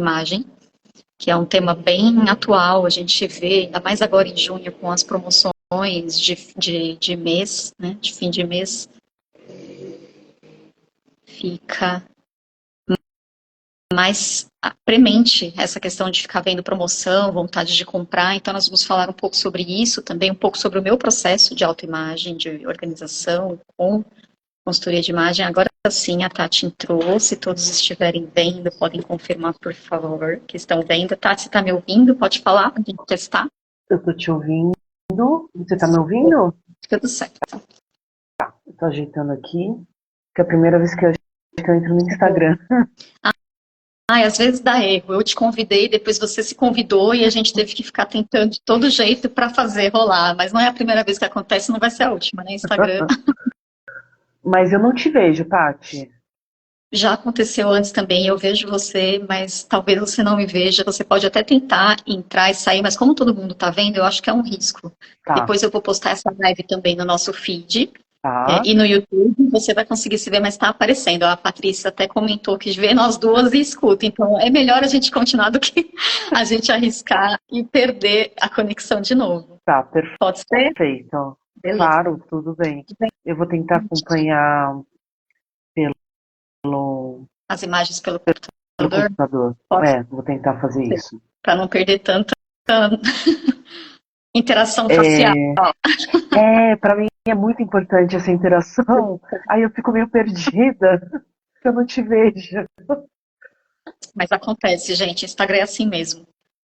autoimagem, que é um tema bem atual, a gente vê, ainda mais agora em junho, com as promoções de mês, né, de fim de mês, fica mais premente essa questão de ficar vendo promoção, vontade de comprar. Então, nós vamos falar um pouco sobre isso, também um pouco sobre o meu processo de autoimagem, de organização com consultoria de imagem. Agora sim, a Tati entrou. Se todos estiverem vendo, podem confirmar, por favor, que estão vendo. Tati, você está me ouvindo? Pode falar para a gente testar? Eu tô te ouvindo. Você tá me ouvindo? Tudo certo. Eu tô ajeitando aqui, que é a primeira vez que eu entro no Instagram. Às vezes dá erro. Eu te convidei, depois você se convidou e a gente teve que ficar tentando de todo jeito para fazer rolar. Mas não é a primeira vez que acontece, não vai ser a última, né? Instagram. Mas eu não te vejo, Tati. Já aconteceu antes também, eu vejo você, mas talvez você não me veja. Você pode até tentar entrar e sair, mas como todo mundo está vendo, eu acho que é um risco. Tá, Depois eu vou postar essa live também no nosso feed. tá. E no YouTube você vai conseguir se ver, mas está aparecendo. A Patrícia até comentou que vê nós duas e escuta. Então é melhor a gente continuar do que a gente arriscar e perder a conexão de novo. Tá, Pode ser? perfeito. Beleza. Claro, tudo bem. Eu vou tentar acompanhar pelo, As imagens pelo pelo computador, computador. pode Vou tentar fazer ser, isso. para não perder tanta interação facial. É, Pra mim é muito importante essa interação. Aí eu fico meio perdida, se eu não te vejo. Mas acontece, gente. Instagram é assim mesmo.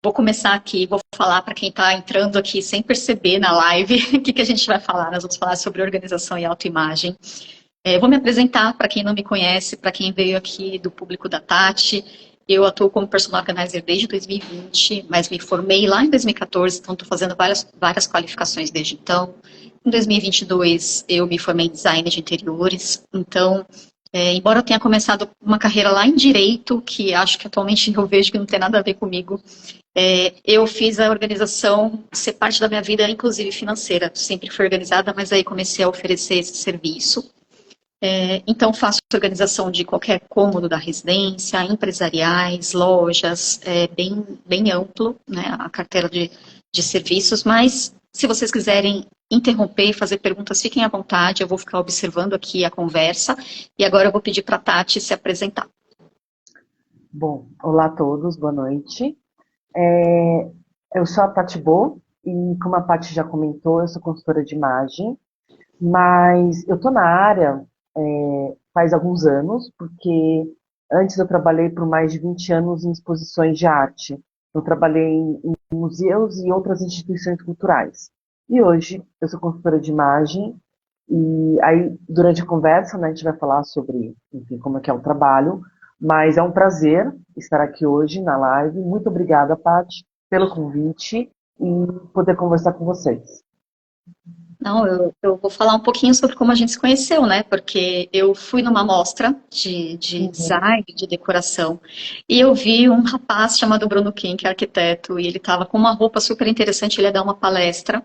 Vou começar aqui, vou falar para quem está entrando aqui sem perceber na live o que a gente vai falar. Nós vamos falar sobre organização e autoimagem. Vou me apresentar para quem não me conhece, para quem veio aqui do público da Tati. Eu atuo como personal organizer desde 2020, mas me formei lá em 2014, então estou fazendo várias qualificações desde então. Em 2022, eu me formei em design de interiores, então embora eu tenha começado uma carreira lá em direito, que acho que atualmente eu vejo que não tem nada a ver comigo, eu fiz a organização ser parte da minha vida, inclusive financeira. Sempre fui organizada, mas aí comecei a oferecer esse serviço. Então, faço organização de qualquer cômodo da residência, empresariais, lojas, bem amplo, né, a carteira de serviços, mas se vocês quiserem interromper e fazer perguntas, fiquem à vontade, eu vou ficar observando aqui a conversa, e agora eu vou pedir para a Tati se apresentar. Bom, olá a todos, boa noite. Eu sou a Tati Bo, e como a Tati já comentou, eu sou consultora de imagem, mas eu tô na área faz alguns anos, porque antes eu trabalhei por mais de 20 anos em exposições de arte. Eu trabalhei em museus e outras instituições culturais. E hoje eu sou consultora de imagem, e aí durante a conversa, né, a gente vai falar sobre, enfim, como é que é o trabalho, mas é um prazer estar aqui hoje na live. Muito obrigada, Paty, pelo convite e poder conversar com vocês. Não, eu vou falar um pouquinho sobre como a gente se conheceu, né? Porque eu fui numa mostra de Uhum. design, de decoração, e eu vi um rapaz chamado Bruno Kim, que é arquiteto, e ele estava com uma roupa super interessante, ele ia dar uma palestra.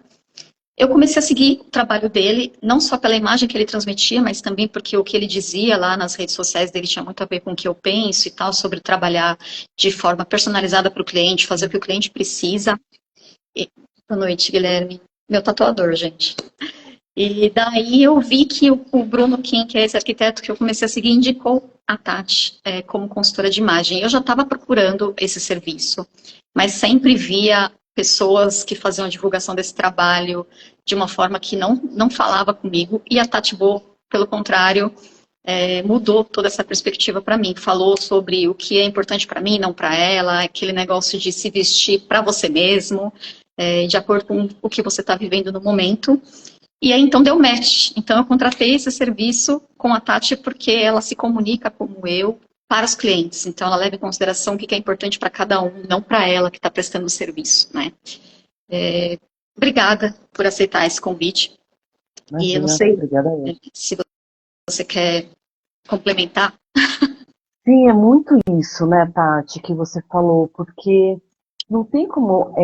Eu comecei a seguir o trabalho dele, não só pela imagem que ele transmitia, mas também porque o que ele dizia lá nas redes sociais dele tinha muito a ver com o que eu penso e tal, sobre trabalhar de forma personalizada para o cliente, fazer o que o cliente precisa. Boa noite, Guilherme. Meu tatuador, gente. E daí eu vi que o Bruno Kim, que é esse arquiteto que eu comecei a seguir, indicou a Tati como consultora de imagem. Eu já estava procurando esse serviço, mas sempre via pessoas que faziam a divulgação desse trabalho de uma forma que não falava comigo, e a Tati Bo, pelo contrário, mudou toda essa perspectiva para mim. Falou sobre o que é importante para mim, não para ela, aquele negócio de se vestir para você mesmo, de acordo com o que você está vivendo no momento. E aí, então, deu match. Então, eu contratei esse serviço com a Tati porque ela se comunica como eu para os clientes. Então, ela leva em consideração o que é importante para cada um, não para ela que está prestando o serviço, né? Obrigada por aceitar esse convite. E eu não Imagina, sei obrigada a eu. se você quer complementar. Sim, é muito isso, né, Tati, que você falou, porque não tem como,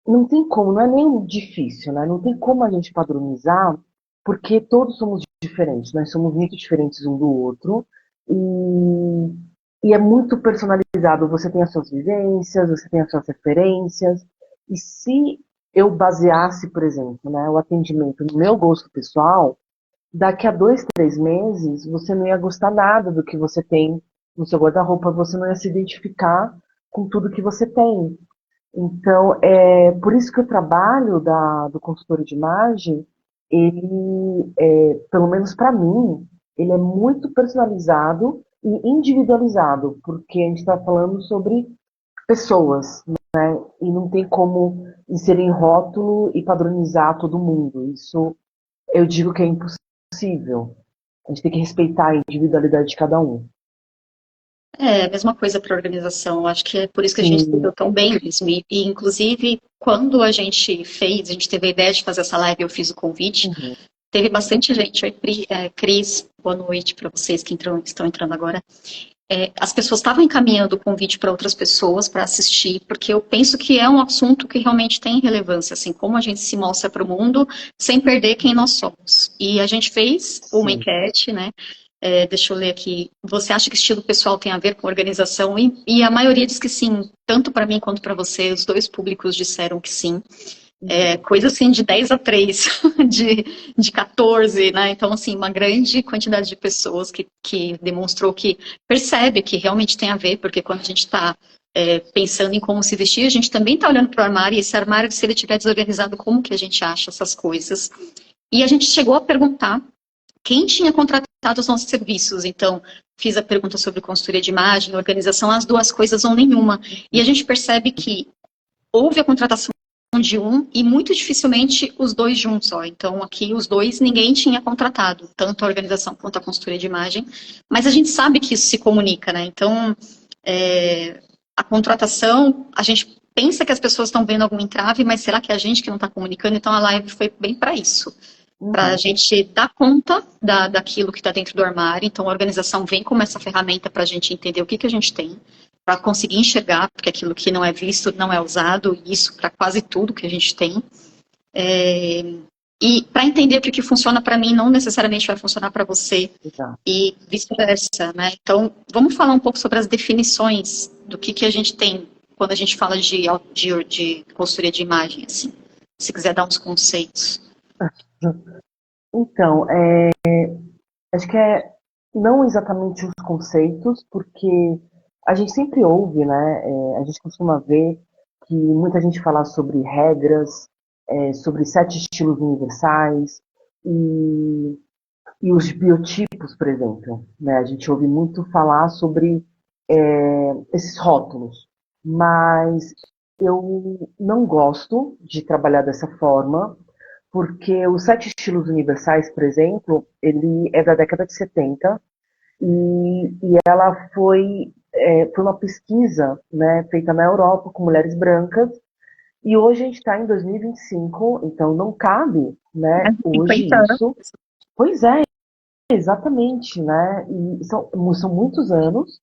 não tem como, não é nem difícil, né? Não tem como a gente padronizar, porque todos somos diferentes, nós somos muito diferentes um do outro, e E é muito personalizado. Você tem as suas vivências, você tem as suas referências. E se eu baseasse, por exemplo, né, o atendimento no meu gosto pessoal, daqui a 2, 3 meses você não ia gostar nada do que você tem no seu guarda-roupa, você não ia se identificar com tudo que você tem. Então, é por isso que o trabalho do consultor de imagem, ele, pelo menos para mim, ele é muito personalizado e individualizado, porque a gente está falando sobre pessoas, né? E não tem como inserir em rótulo e padronizar todo mundo. Isso eu digo que é impossível. A gente tem que respeitar a individualidade de cada um. É a mesma coisa para a organização. Eu acho que é por isso que a gente se Sim. deu tão bem mesmo. Inclusive, quando a gente fez, a gente teve a ideia de fazer essa live, eu fiz o convite, Uhum. teve bastante gente. Oi, Cris, boa noite para vocês que estão entrando agora. As pessoas estavam encaminhando o convite para outras pessoas para assistir, porque eu penso que é um assunto que realmente tem relevância, assim, como a gente se mostra para o mundo sem perder quem nós somos. E a gente fez uma Sim. enquete, né? Deixa eu ler aqui. Você acha que estilo pessoal tem a ver com organização? E a maioria diz que sim, tanto para mim quanto para você. Os dois públicos disseram que sim. Coisa assim de 10-3, de 14, né? Então, assim, uma grande quantidade de pessoas que demonstrou que percebe que realmente tem a ver, porque quando a gente está pensando em como se vestir, a gente também está olhando para o armário, e esse armário, se ele estiver desorganizado, como que a gente acha essas coisas? E a gente chegou a perguntar quem tinha contratado os nossos serviços. Então, fiz a pergunta sobre consultoria de imagem, organização, as duas coisas ou nenhuma. E a gente percebe que houve a contratação de um e muito dificilmente os dois juntos. Ó. Então, aqui os dois ninguém tinha contratado, tanto a organização quanto a consultoria de imagem, mas a gente sabe que isso se comunica, né? Então, a contratação, a gente pensa que as pessoas estão vendo algum entrave, mas será que é a gente que não está comunicando? Então, a live foi bem para isso. Para a Uhum. gente dar conta daquilo que está dentro do armário. Então, a organização vem como essa ferramenta para a gente entender o que a gente tem, para conseguir enxergar, porque aquilo que não é visto não é usado, e isso para quase tudo que a gente tem. E para entender que o que funciona para mim não necessariamente vai funcionar para você, Exato. e vice-versa, né? Então, vamos falar um pouco sobre as definições do que a gente tem quando a gente fala de consultoria de imagem, assim. Se quiser dar uns conceitos. Então, acho que não exatamente os conceitos, porque a gente sempre ouve, né? A gente costuma ver que muita gente fala sobre regras, sobre 7 estilos universais e, e os biotipos, por exemplo. Né? A gente ouve muito falar sobre esses rótulos, mas eu não gosto de trabalhar dessa forma, porque os 7 estilos universais, por exemplo, ele é da década de 70 e ela foi uma pesquisa, né, feita na Europa com mulheres brancas, e hoje a gente está em 2025, então não cabe, né, Mais de hoje 50 anos. isso. Pois é, exatamente, né, e são muitos anos,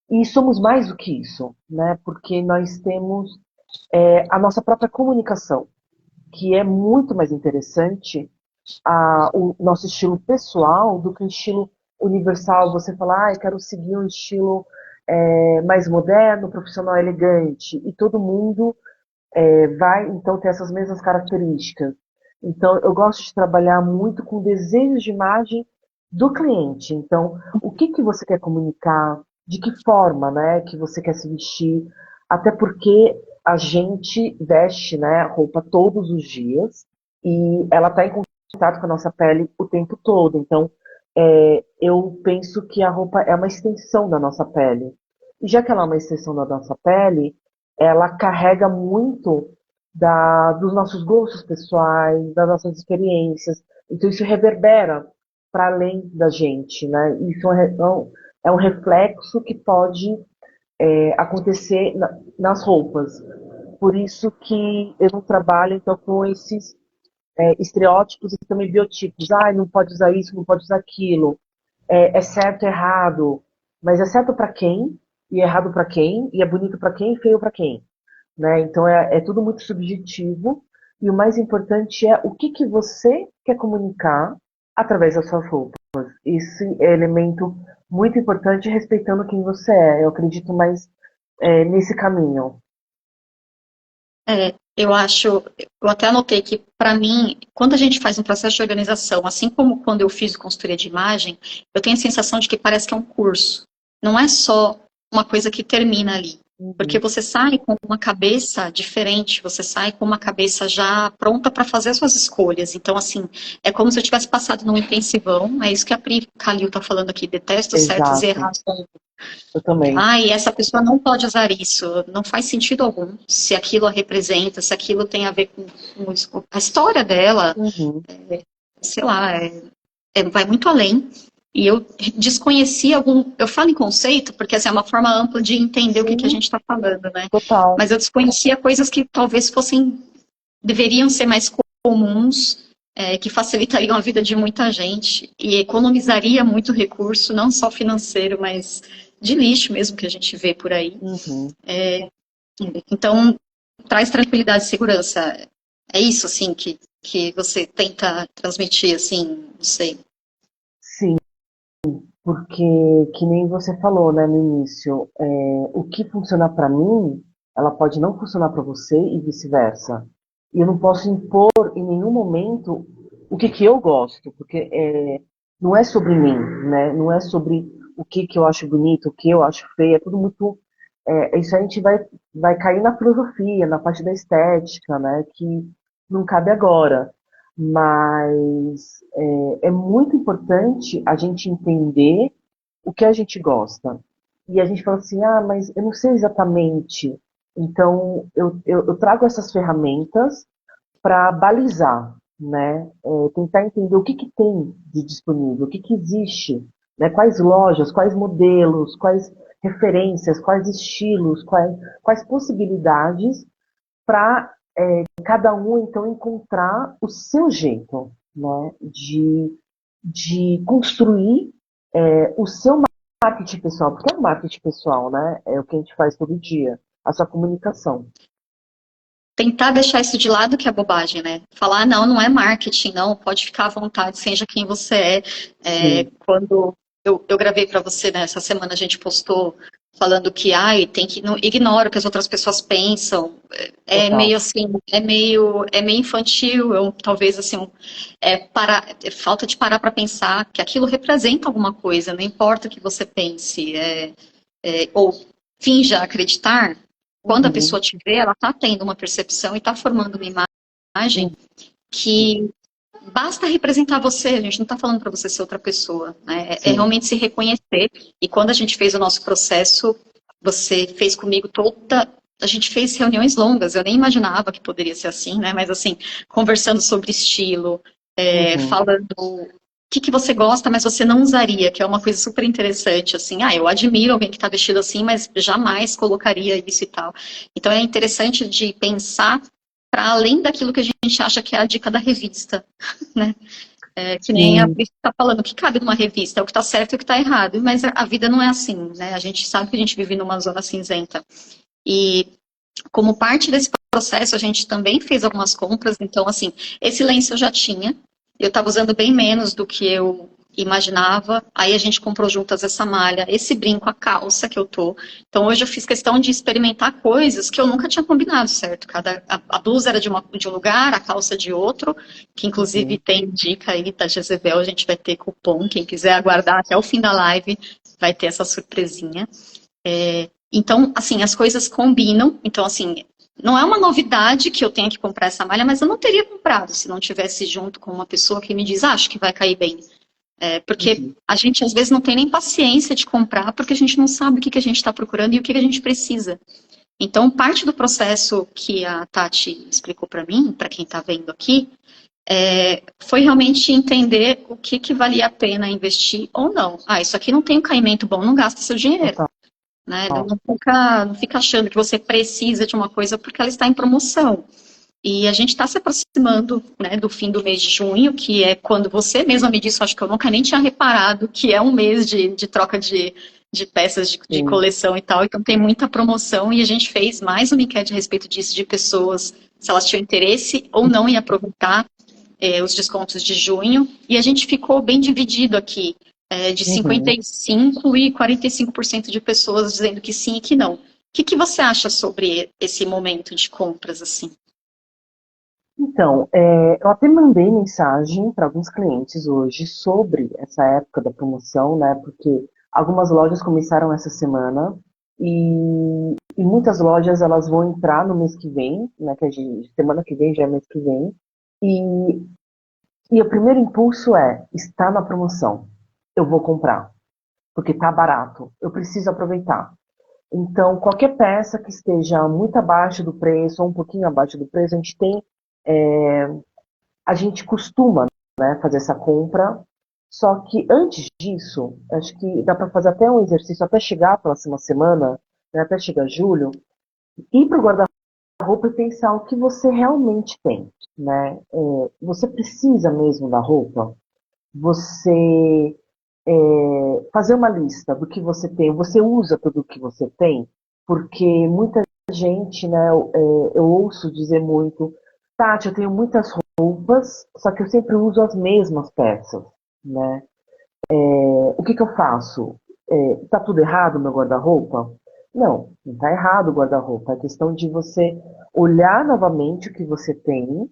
e somos mais do que isso, né, porque nós temos a nossa própria comunicação, que é muito mais interessante o nosso estilo pessoal do que o estilo universal. Você falar, eu quero seguir um estilo mais moderno, profissional, elegante, e todo mundo vai então ter essas mesmas características. Então, eu gosto de trabalhar muito com desejos de imagem do cliente. Então, o que que você quer comunicar? De que forma, né, que você quer se vestir? Até porque a gente veste, né, roupa todos os dias e ela está em contato com a nossa pele o tempo todo. Então, eu penso que a roupa é uma extensão da nossa pele. E já que ela é uma extensão da nossa pele, ela carrega muito dos nossos gostos pessoais, das nossas experiências. Então isso reverbera para além da gente, né? Isso é um reflexo que pode acontecer nas roupas. Por isso que eu não trabalho então com esses estereótipos e também biotipos. Ah, não pode usar isso, não pode usar aquilo. É certo, é errado. Mas é certo para quem, e é errado para quem, e é bonito para quem e feio para quem. Né? Então é tudo muito subjetivo e o mais importante é o que que você quer comunicar através das suas roupas. Esse é elemento muito importante respeitando quem você é. Eu acredito mais nesse caminho. Eu acho, eu até anotei que, para mim, quando a gente faz um processo de organização, assim como quando eu fiz consultoria de imagem, eu tenho a sensação de que parece que é um curso. Não é só uma coisa que termina ali. Porque Uhum. você sai com uma cabeça diferente, você sai com uma cabeça já pronta para fazer as suas escolhas. Então, assim, é como se eu tivesse passado num intensivão, é isso que a Pri Calil está falando aqui, detesto certos e Exato. errados. Eu também. Ah, e essa pessoa não pode usar isso. Não faz sentido algum. Se aquilo a representa, se aquilo tem a ver com a história dela, Uhum. sei lá, vai muito além. E eu desconhecia algum. Eu falo em conceito porque assim, é uma forma ampla de entender o que a Sim, gente está falando, né? total. Mas eu desconhecia coisas que talvez fossem, deveriam ser mais comuns, que facilitariam a vida de muita gente e economizaria muito recurso, não só financeiro, mas de lixo mesmo que a gente vê por aí. Uhum. Então, traz tranquilidade e segurança. É isso, assim, que você tenta transmitir, assim, não sei. Sim, porque que nem você falou, né, no início, o que funciona para mim, ela pode não funcionar para você e vice-versa. E eu não posso impor em nenhum momento o que eu gosto, porque não é sobre mim, né? Não é sobre o que eu acho bonito, o que eu acho feio, é tudo muito. Isso a gente vai cair na filosofia, na parte da estética, né? Que não cabe agora. Mas é muito importante a gente entender o que a gente gosta. E a gente fala assim, ah, mas eu não sei exatamente. Então, eu trago essas ferramentas para balizar, né? Tentar entender o que tem de disponível, o que existe, né? Quais lojas, quais modelos, quais referências, quais estilos, quais possibilidades para cada um então encontrar o seu jeito, né? De construir o seu marketing pessoal, porque é um marketing pessoal, né? É o que a gente faz todo dia, a sua comunicação. Tentar deixar isso de lado que é bobagem, né? Falar, não, não é marketing, não, pode ficar à vontade, seja quem você é. Sim, Quando eu gravei para você, né, essa semana a gente postou falando que, ai, tem que, não, ignora o que as outras pessoas pensam. É total. meio assim, é meio infantil, talvez assim, falta de parar para pensar que aquilo representa alguma coisa, não importa o que você pense, ou finja acreditar, quando a Uhum, pessoa te vê, ela está tendo uma percepção e está formando uma imagem uhum, que basta representar você, a gente não está falando para você ser outra pessoa, né? É sim. realmente se reconhecer. E quando a gente fez o nosso processo, você fez comigo toda. A gente fez reuniões longas, eu nem imaginava que poderia ser assim, né? Mas assim, conversando sobre estilo, Uhum, falando o que você gosta, mas você não usaria, que é uma coisa super interessante, assim, eu admiro alguém que está vestido assim, mas jamais colocaria isso e tal. Então é interessante de pensar para além daquilo que a gente acha que é a dica da revista, né? Que nem a sim, Pri está falando, o que cabe numa revista, é o que está certo e o que está errado, mas a vida não é assim, né? A gente sabe que a gente vive numa zona cinzenta. E como parte desse processo, a gente também fez algumas compras. Então, assim, esse lenço eu já tinha. Eu estava usando bem menos do que eu imaginava. Aí a gente comprou juntas essa malha, esse brinco, a calça que eu tô. Então, hoje eu fiz questão de experimentar coisas que eu nunca tinha combinado, certo? A blusa era de um lugar, a calça de outro, que inclusive uhum, tem dica aí da Jezebel. A gente vai ter cupom. Quem quiser aguardar até o fim da live, vai ter essa surpresinha. Então, assim, as coisas combinam. Então, assim, não é uma novidade que eu tenha que comprar essa malha, mas eu não teria comprado se não tivesse junto com uma pessoa que me diz, acho que vai cair bem. Porque uhum, a gente às vezes não tem nem paciência de comprar, porque a gente não sabe o que a gente está procurando e o que a gente precisa. Então, parte do processo que a Tati explicou para mim, para quem está vendo aqui, foi realmente entender o que valia a pena investir ou não. Ah, isso aqui não tem um caimento bom, não gasta seu dinheiro. total. Né? Não fica achando que você precisa de uma coisa porque ela está em promoção. E a gente está se aproximando, né, do fim do mês de junho, que é quando você mesma me disse, acho que eu nunca nem tinha reparado, que é um mês de troca de peças de Sim, coleção e tal. Então tem muita promoção e a gente fez mais uma enquete a respeito disso, de pessoas, se elas tinham interesse ou não em aproveitar os descontos de junho. E a gente ficou bem dividido aqui. de Uhum. 55% e 45% de pessoas dizendo que sim e que não. O que que você acha sobre esse momento de compras assim? Então, eu até mandei mensagem para alguns clientes hoje sobre essa época da promoção, né? Porque algumas lojas começaram essa semana e muitas lojas elas vão entrar no mês que vem, né? Que semana que vem já é mês que vem. E, e o primeiro impulso está na promoção, eu vou comprar, porque tá barato, eu preciso aproveitar. Então, qualquer peça que esteja muito abaixo do preço ou um pouquinho abaixo do preço, a gente costuma, né, fazer essa compra. Só que antes disso, acho que dá para fazer até um exercício até chegar a próxima semana, né, até chegar julho, ir para o guarda-roupa e pensar o que você realmente tem, né? Você precisa mesmo da roupa? Você fazer uma lista do que você tem, você usa tudo o que você tem, porque muita gente, né, eu ouço dizer muito, Tati, eu tenho muitas roupas, só que eu sempre uso as mesmas peças, né? O que que eu faço? Tá tudo errado no meu guarda-roupa? Não, não tá errado o guarda-roupa. É questão de você olhar novamente o que você tem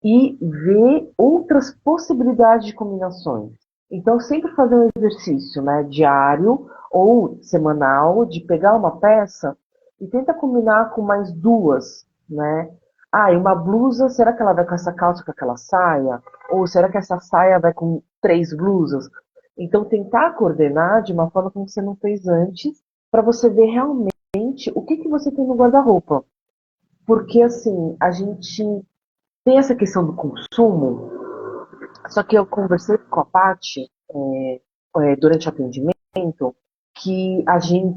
e ver outras possibilidades de combinações. Então, sempre fazer um exercício, né, diário ou semanal de pegar uma peça e tenta combinar com mais duas, né? Ah, e uma blusa, será que ela vai com essa calça com aquela saia? Ou será que essa saia vai com três blusas? Então, tentar coordenar de uma forma como você não fez antes, para você ver realmente o que que você tem no guarda-roupa. Porque, assim, a gente tem essa questão do consumo, só que eu conversei com a Paty durante o atendimento que a gente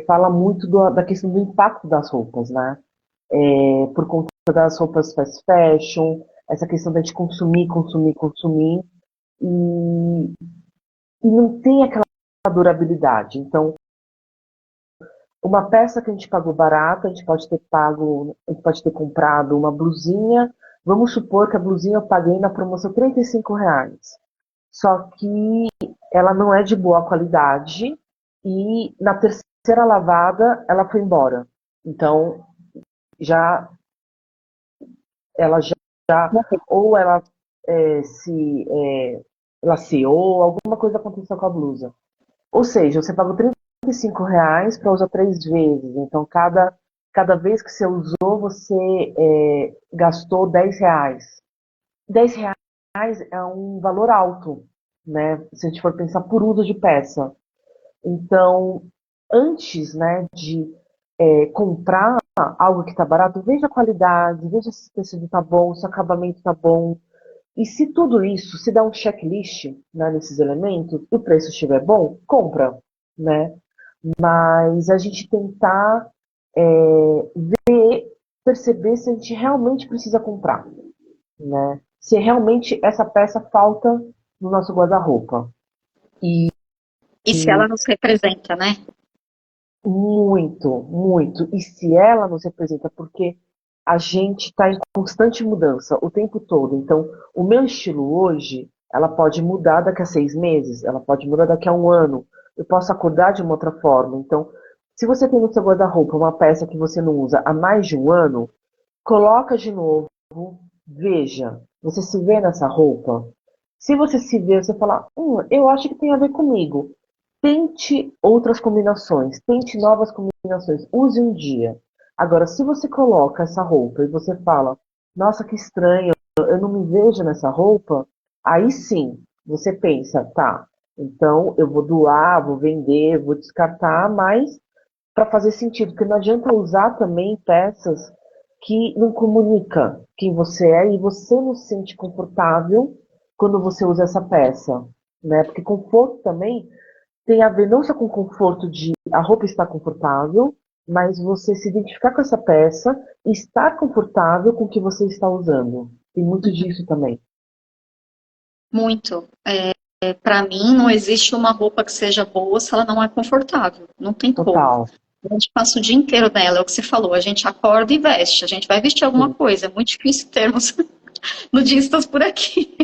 fala muito da questão do impacto das roupas, né? Por conta das roupas fast fashion, essa questão da gente consumir, consumir, consumir, e, e não tem aquela durabilidade. Então, uma peça que a gente pagou barato, a gente pode ter comprado uma blusinha. Vamos supor que a blusinha eu paguei na promoção R$ 35. Só que ela não é de boa qualidade e na terceira lavada ela foi embora. Então, já ela já ou ela se laceou, alguma coisa aconteceu com a blusa. Ou seja, você pagou R$ 35 para usar 3 vezes. Então, cada vez que você usou, você gastou R$ 10. R$ 10 é um valor alto, né? Se a gente for pensar por uso de peça. Então, antes, né, de comprar algo que está barato, veja a qualidade, veja se o tecido está bom, se o acabamento está bom. E se tudo isso, se dá um checklist, né, nesses elementos, e o preço estiver bom, compra, né? Mas a gente tentar perceber se a gente realmente precisa comprar, né? Se realmente essa peça falta no nosso guarda-roupa. E E se ela nos representa, né? muito, muito. E se ela nos representa, porque a gente está em constante mudança o tempo todo. Então, o meu estilo hoje, ela pode mudar daqui a 6 meses, ela pode mudar daqui a um ano. Eu posso acordar de uma outra forma. Então, se você tem no seu guarda-roupa uma peça que você não usa há mais de um ano, coloca de novo, veja. Você se vê nessa roupa? Se você se vê, você fala, eu acho que tem a ver comigo. Tente outras combinações, tente novas combinações, use um dia. Agora, se você coloca essa roupa e você fala, nossa, que estranho, eu não me vejo nessa roupa, aí sim, você pensa, tá, então eu vou doar, vou vender, vou descartar, mas para fazer sentido, porque não adianta usar também peças que não comunica quem você é e você não se sente confortável quando você usa essa peça, né? Porque conforto também tem a ver não só com o conforto de a roupa estar confortável, mas você se identificar com essa peça e estar confortável com o que você está usando. Tem muito disso também. Muito. Para mim, não existe uma roupa que seja boa se ela não é confortável. Não tem como. Total. A gente passa o dia inteiro nela, é o que você falou. A gente acorda e veste. A gente vai vestir alguma Sim. coisa. É muito difícil termos. no Distas por aqui.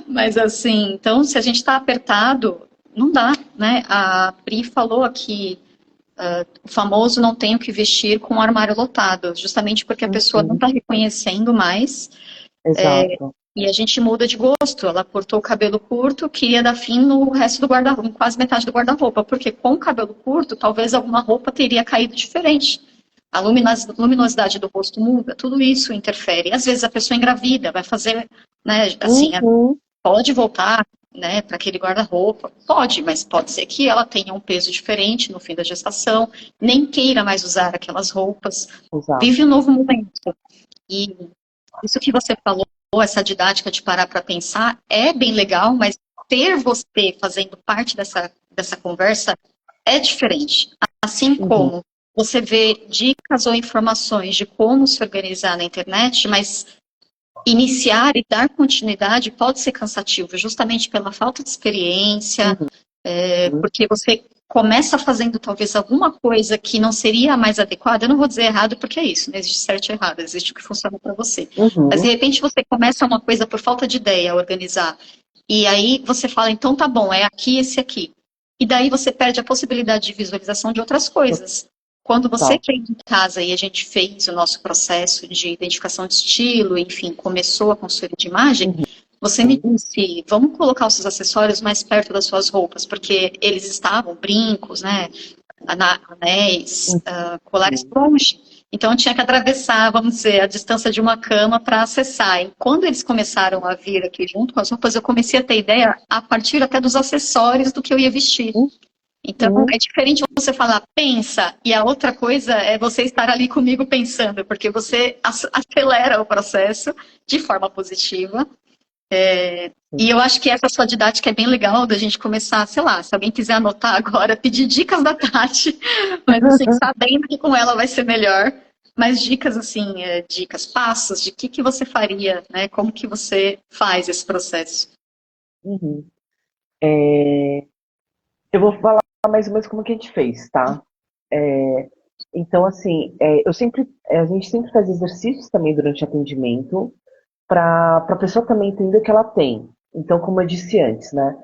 Mas assim, então, se a gente está apertado, não dá, né? A Pri falou aqui, o famoso não tem o que vestir com o armário lotado, justamente porque a pessoa não Uhum, está reconhecendo mais. exato. E a gente muda de gosto. Ela cortou o cabelo curto, queria dar fim no resto do guarda-roupa, quase metade do guarda-roupa, porque com o cabelo curto, talvez alguma roupa teria caído diferente. A luminosidade do rosto muda, tudo isso interfere. Às vezes a pessoa engravida, vai fazer, né, assim, Uhum, pode voltar, né, para aquele guarda-roupa, pode, mas pode ser que ela tenha um peso diferente no fim da gestação, nem queira mais usar aquelas roupas, vive um exato. novo momento. E isso que você falou, essa didática de parar para pensar, é bem legal, mas ter você fazendo parte dessa conversa é diferente. Assim Uhum, como você vê dicas ou informações de como se organizar na internet, mas iniciar e dar continuidade pode ser cansativo, justamente pela falta de experiência, uhum, porque você começa fazendo talvez alguma coisa que não seria a mais adequada. Eu não vou dizer errado porque é isso, não existe certo e errado, existe o que funciona para você. Mas de uhum, repente você começa uma coisa por falta de ideia, a organizar. E aí você fala, então tá bom, é aqui, esse aqui. E daí você perde a possibilidade de visualização de outras coisas. Quando você total. fez em casa e a gente fez o nosso processo de identificação de estilo, enfim, começou a consultoria de imagem, Uhum, você me disse, vamos colocar os seus acessórios mais perto das suas roupas, porque eles estavam, brincos, né, anéis, colares uhum, longe. Então eu tinha que atravessar, vamos dizer, a distância de uma cama para acessar. E quando eles começaram a vir aqui junto com as roupas, eu comecei a ter ideia a partir até dos acessórios do que eu ia vestir. Então, uhum, é diferente você falar, pensa, e a outra coisa é você estar ali comigo pensando, porque você acelera o processo de forma positiva. E eu acho que essa sua didática é bem legal da gente começar, sei lá, se alguém quiser anotar agora, pedir dicas da Tati, mas assim, sabendo que com ela vai ser melhor. Mas dicas assim, dicas, passos, de que você faria, né? Como que você faz esse processo? uhum. É, eu vou falar mais ou menos como que a gente fez, tá? É, então, assim, a gente sempre faz exercícios também durante o atendimento para a pessoa também entender o que ela tem. Então, como eu disse antes, né?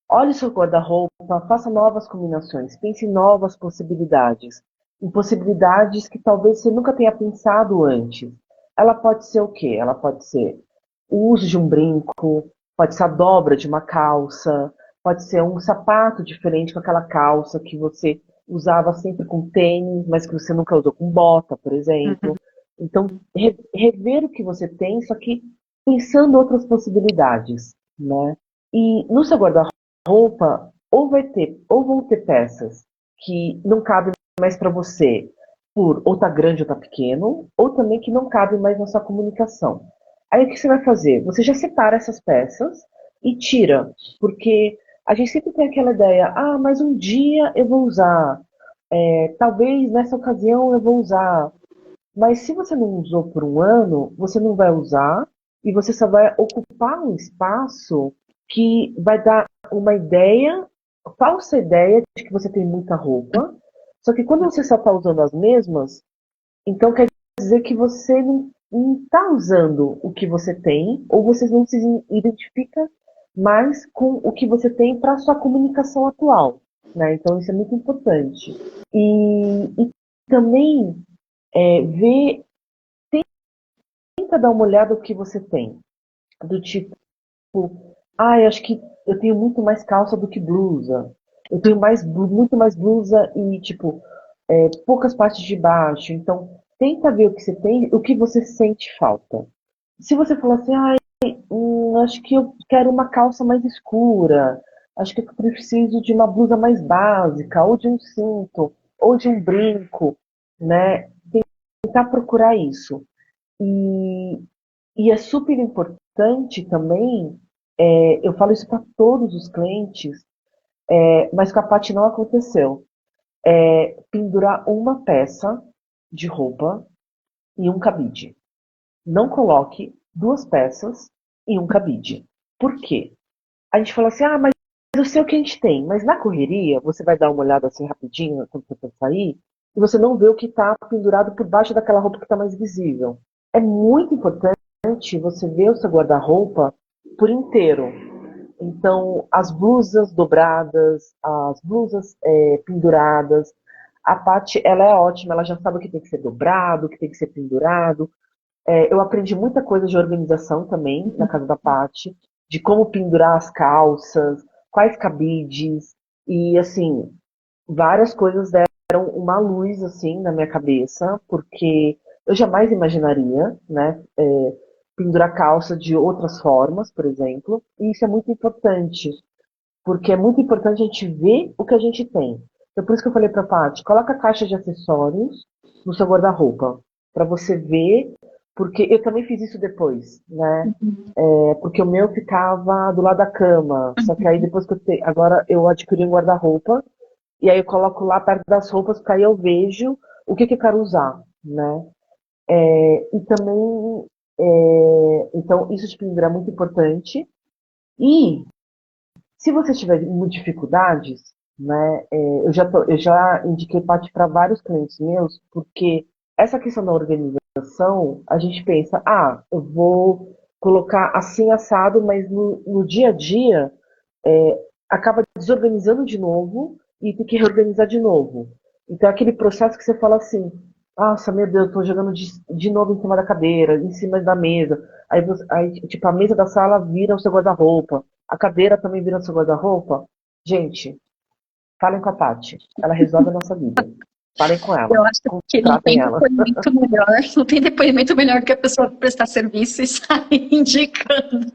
Olhe o seu guarda-roupa, faça novas combinações, pense em novas possibilidades, em possibilidades que talvez você nunca tenha pensado antes. Ela pode ser o quê? Ela pode ser o uso de um brinco, pode ser a dobra de uma calça, pode ser um sapato diferente com aquela calça que você usava sempre com tênis, mas que você nunca usou com bota, por exemplo. Então, rever o que você tem, só que pensando outras possibilidades, né? E no seu guarda-roupa, ou vão ter peças que não cabem mais para você, por ou tá grande ou tá pequeno, ou também que não cabe mais na sua comunicação. Aí o que você vai fazer? Você já separa essas peças e tira, porque a gente sempre tem aquela ideia, ah, mas um dia eu vou usar, talvez nessa ocasião eu vou usar, mas se você não usou por um ano, você não vai usar e você só vai ocupar um espaço que vai dar uma ideia, falsa ideia de que você tem muita roupa. Só que quando você só está usando as mesmas, então quer dizer que você não está usando o que você tem, ou você não se identifica mais com o que você tem para a sua comunicação atual. Né? Então isso é muito importante. E também ver, tenta dar uma olhada no que você tem. Do tipo, eu acho que eu tenho muito mais calça do que blusa. Eu tenho muito mais blusa e, tipo, poucas partes de baixo. Então, tenta ver o que você tem, o que você sente falta. Se você falar assim, acho que eu quero uma calça mais escura, acho que eu preciso de uma blusa mais básica, ou de um cinto, ou de um brinco, né? Tentar procurar isso. E, e é super importante também, eu falo isso para todos os clientes, mas com a Paty não aconteceu. Pendurar uma peça de roupa em um cabide. Não coloque duas peças em um cabide. Por quê? A gente fala assim, mas eu sei o que a gente tem, mas na correria, você vai dar uma olhada assim rapidinho quando você for sair, e você não vê o que está pendurado por baixo daquela roupa que está mais visível. É muito importante você ver o seu guarda-roupa por inteiro. Então, as blusas dobradas, as blusas penduradas. A Paty, ela é ótima, ela já sabe o que tem que ser dobrado, o que tem que ser pendurado. Eu aprendi muita coisa de organização também na casa da Paty, de como pendurar as calças, quais cabides, e assim, várias coisas deram uma luz assim na minha cabeça, porque eu jamais imaginaria, né, pendurar calça de outras formas, por exemplo, e isso é muito importante, porque é muito importante a gente ver o que a gente tem. Então, por isso que eu falei para a Paty, coloca a caixa de acessórios no seu guarda-roupa, para você ver, porque eu também fiz isso depois, né? Porque o meu ficava do lado da cama, só que aí depois que agora eu adquiri um guarda-roupa, e aí eu coloco lá perto das roupas, porque aí eu vejo o que eu quero usar, né? E também, então, isso de pendurar é muito importante. E se você tiver dificuldades, né, eu já indiquei parte para vários clientes meus, porque essa questão da organização, a gente pensa, eu vou colocar assim assado, mas no dia a dia acaba desorganizando de novo e tem que reorganizar de novo. Então é aquele processo que você fala assim, nossa, meu Deus, tô jogando de novo em cima da cadeira, em cima da mesa. Aí, tipo, a mesa da sala vira o seu guarda-roupa. A cadeira também vira o seu guarda-roupa. Gente, falem com a Paty. Ela resolve a nossa vida. Falem com ela. Eu acho que não Contratem tem ela. depoimento melhor, não tem depoimento melhor do que a pessoa prestar serviço e sair indicando.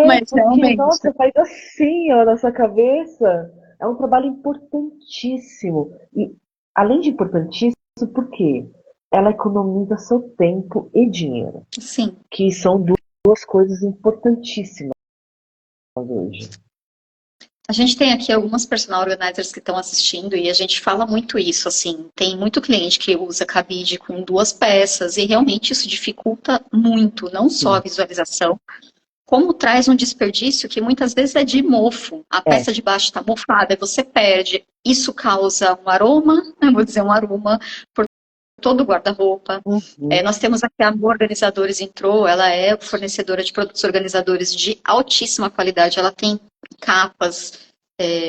Mas Porque, realmente, nossa, faz assim, ó, na sua cabeça. É um trabalho importantíssimo. E, além de importantíssimo, por quê? Ela economiza seu tempo e dinheiro, sim. que são duas coisas importantíssimas hoje. A gente tem aqui algumas personal organizers que estão assistindo e a gente fala muito isso, assim, tem muito cliente que usa cabide com duas peças e realmente isso dificulta muito, não só a Sim. visualização, como traz um desperdício que muitas vezes é de mofo. A É. peça de baixo está mofada, você perde. Isso causa um aroma, eu vou dizer um aroma, por todo o guarda-roupa. Uhum. Nós temos aqui a Amor Organizadores entrou, ela é fornecedora de produtos organizadores de altíssima qualidade, ela tem capas,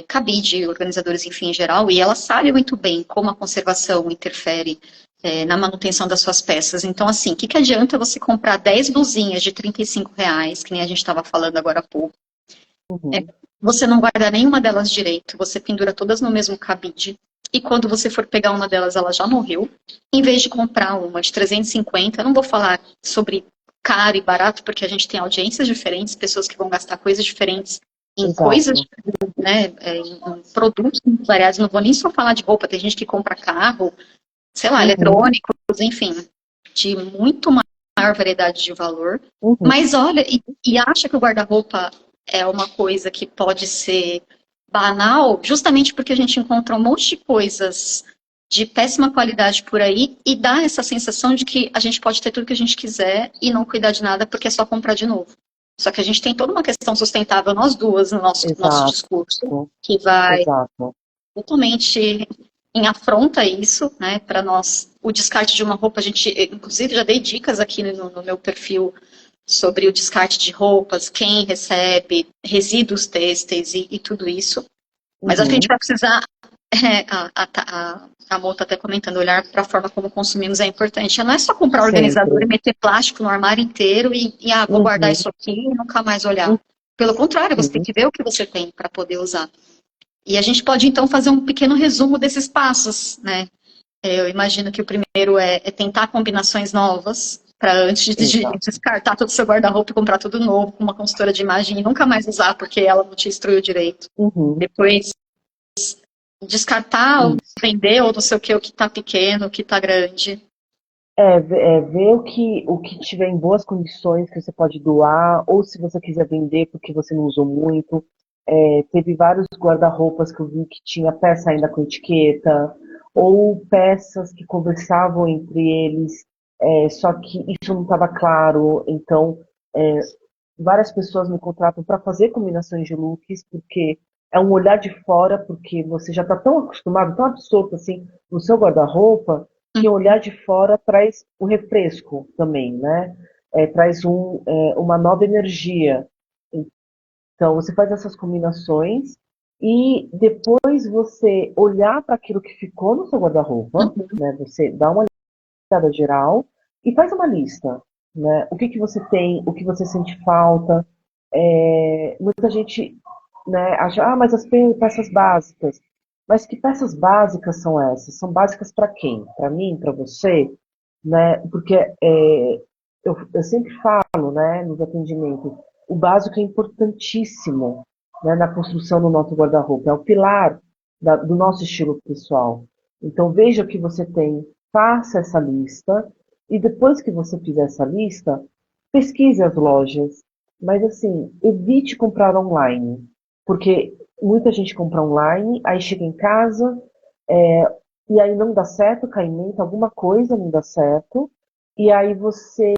cabide, organizadores, enfim, em geral, e ela sabe muito bem como a conservação interfere na manutenção das suas peças. Então, assim, o que adianta você comprar 10 blusinhas de R$ 35, que nem a gente estava falando agora há pouco, Uhum. você não guarda nenhuma delas direito, você pendura todas no mesmo cabide, e quando você for pegar uma delas, ela já morreu. Em vez de comprar uma de 350, eu não vou falar sobre caro e barato, porque a gente tem audiências diferentes, pessoas que vão gastar coisas diferentes em coisas, Exato. né, em produtos variados. Não vou nem só falar de roupa, tem gente que compra carro, sei lá, Uhum. eletrônicos, enfim, de muito maior variedade de valor. Uhum. Mas olha, e acha que o guarda-roupa é uma coisa que pode ser banal, justamente porque a gente encontra um monte de coisas de péssima qualidade por aí e dá essa sensação de que a gente pode ter tudo que a gente quiser e não cuidar de nada porque é só comprar de novo. Só que a gente tem toda uma questão sustentável, nós duas, no nosso Exato. discurso, que vai Exato. totalmente em afronta a isso, né, para nós. O descarte de uma roupa, a gente, inclusive, já dei dicas aqui no meu perfil sobre o descarte de roupas, quem recebe, resíduos têxteis e tudo isso. Mas acho que a gente Uhum. vai precisar, a Mo está até comentando, olhar para a forma como consumimos é importante. Não é só comprar organizador e Sempre. meter plástico no armário inteiro vou guardar Uhum. isso aqui e nunca mais olhar. Pelo contrário, você tem Uhum. que ver o que você tem para poder usar. E a gente pode, então, fazer um pequeno resumo desses passos, né? Eu imagino que o primeiro é tentar combinações novas, para antes de Exato. descartar todo o seu guarda-roupa e comprar tudo novo com uma consultora de imagem e nunca mais usar porque ela não te instruiu direito. Uhum. Depois, descartar ou Isso. vender ou não sei o que está pequeno, o que está grande. Ver o que tiver em boas condições que você pode doar, ou se você quiser vender porque você não usou muito. Teve vários guarda-roupas que eu vi que tinha peça ainda com etiqueta, ou peças que conversavam entre eles, só que isso não estava claro. Então, é, várias pessoas me contratam para fazer combinações de looks, porque é um olhar de fora, porque você já está tão acostumado, tão absorto assim no seu guarda-roupa, que o olhar de fora traz o refresco também, né? traz uma nova energia. Então, você faz essas combinações e depois você olhar para aquilo que ficou no seu guarda-roupa, né? Você dá uma olhada geral e faz uma lista, né? O que que você tem, o que você sente falta. Muita gente, né, acha, mas as peças básicas. Mas que peças básicas são essas? São básicas para quem? Para mim, para você, né? Porque eu sempre falo, né, nos atendimentos, o básico é importantíssimo, né, na construção do nosso guarda-roupa, é o pilar do nosso estilo pessoal. Então veja o que você tem, faça essa lista e depois que você fizer essa lista, pesquise as lojas, mas assim, evite comprar online, porque muita gente compra online, aí chega em casa, é, e aí não dá certo, caimento, alguma coisa não dá certo, e aí você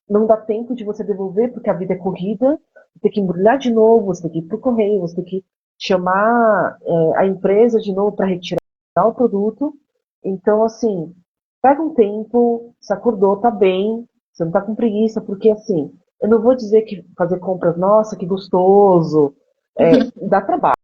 não dá tempo de você devolver, porque a vida é corrida, você tem que embrulhar de novo, você tem que ir para o correio, você tem que chamar a empresa de novo para retirar o produto. Então, assim, pega um tempo, se acordou, tá bem, você não tá com preguiça, porque assim, eu não vou dizer que fazer compras, nossa, que gostoso, dá trabalho.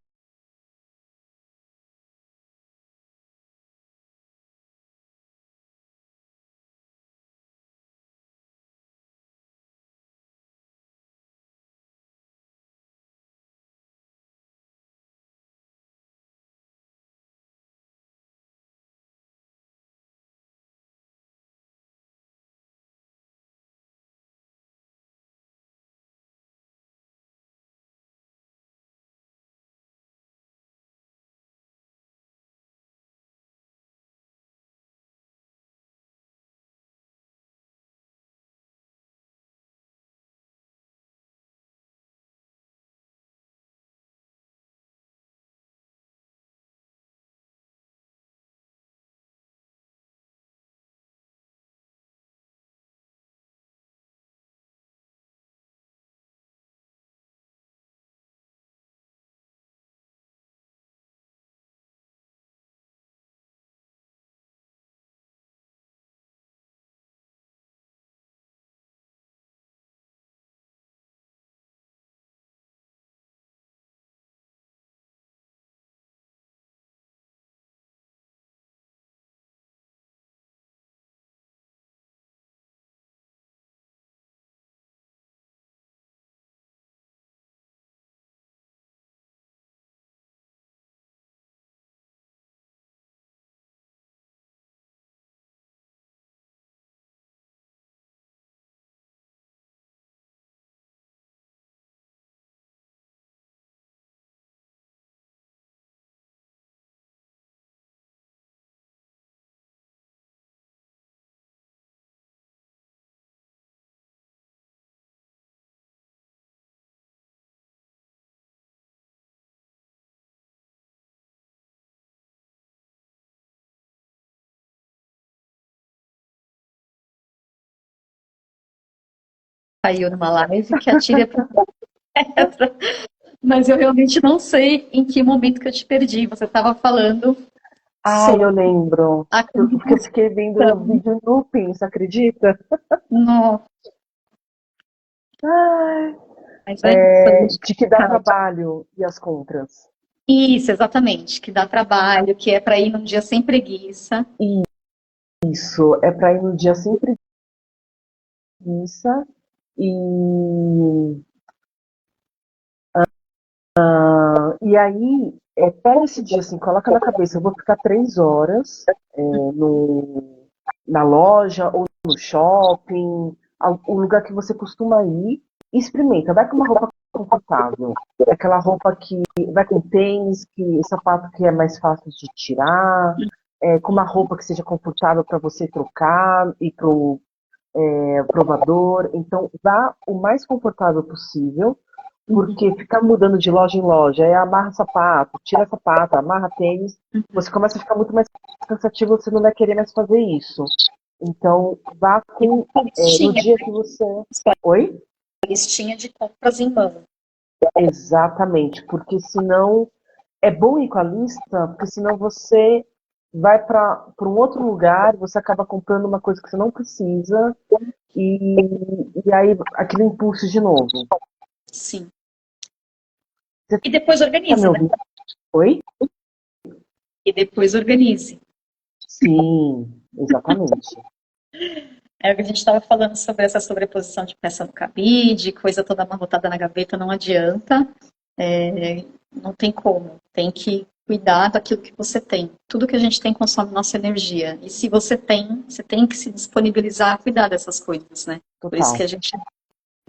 Caiu numa live que atire para pedra. Mas eu realmente não sei em que momento que eu te perdi. Você estava falando Ah, eu sobre lembro, a porque eu fiquei vendo o comunicação. vídeo no looping, você acredita? No, Ai, mas é isso, a gente de que dá tá. trabalho e as compras. Isso, exatamente, que dá trabalho, que é para ir num dia sem preguiça. Isso, é para ir no dia sem preguiça e, e aí pega esse dia assim, coloca na cabeça, eu vou ficar 3 horas na loja ou no shopping, o lugar que você costuma ir, e experimenta, vai com uma roupa confortável. Aquela roupa que vai com tênis, sapato que é mais fácil de tirar, com uma roupa que seja confortável para você trocar e pro provador. Então, vá o mais confortável possível, porque ficar mudando de loja em loja, amarra sapato, tira sapato, amarra tênis, você começa a ficar muito mais cansativo, você não vai querer mais fazer isso. Então, vá E com com, a no listinha, dia que você. Oi? a listinha de compras em mão. Exatamente, porque senão é bom ir com a lista, porque senão você vai para um outro lugar, você acaba comprando uma coisa que você não precisa, e aí aquele impulso de novo. Sim. Você E depois tá me organiza, né? ouvindo? Oi? E depois organize. Sim, exatamente. É o que a gente estava falando sobre essa sobreposição de peça no cabide, coisa toda amarrotada na gaveta, não adianta. É, não tem como. Tem que cuidar daquilo que você tem. Tudo que a gente tem consome nossa energia. E se você tem, você tem que se disponibilizar a cuidar dessas coisas, né? Por isso que a Total. gente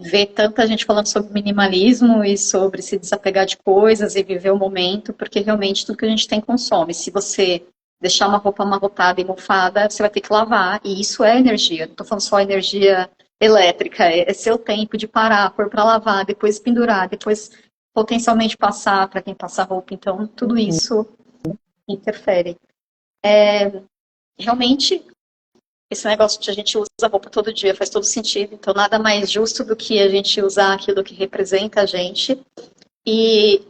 vê tanta gente falando sobre minimalismo e sobre se desapegar de coisas e viver o momento, porque realmente tudo que a gente tem consome. Se você deixar uma roupa amarrotada e mofada, você vai ter que lavar, e isso é energia. Não estou falando só energia elétrica, é seu tempo de parar, pôr para lavar, depois pendurar, depois potencialmente passar para quem passa roupa. Então, tudo Uhum. isso interfere. Realmente, esse negócio de a gente usa roupa todo dia faz todo sentido. Então, nada mais justo do que a gente usar aquilo que representa a gente. E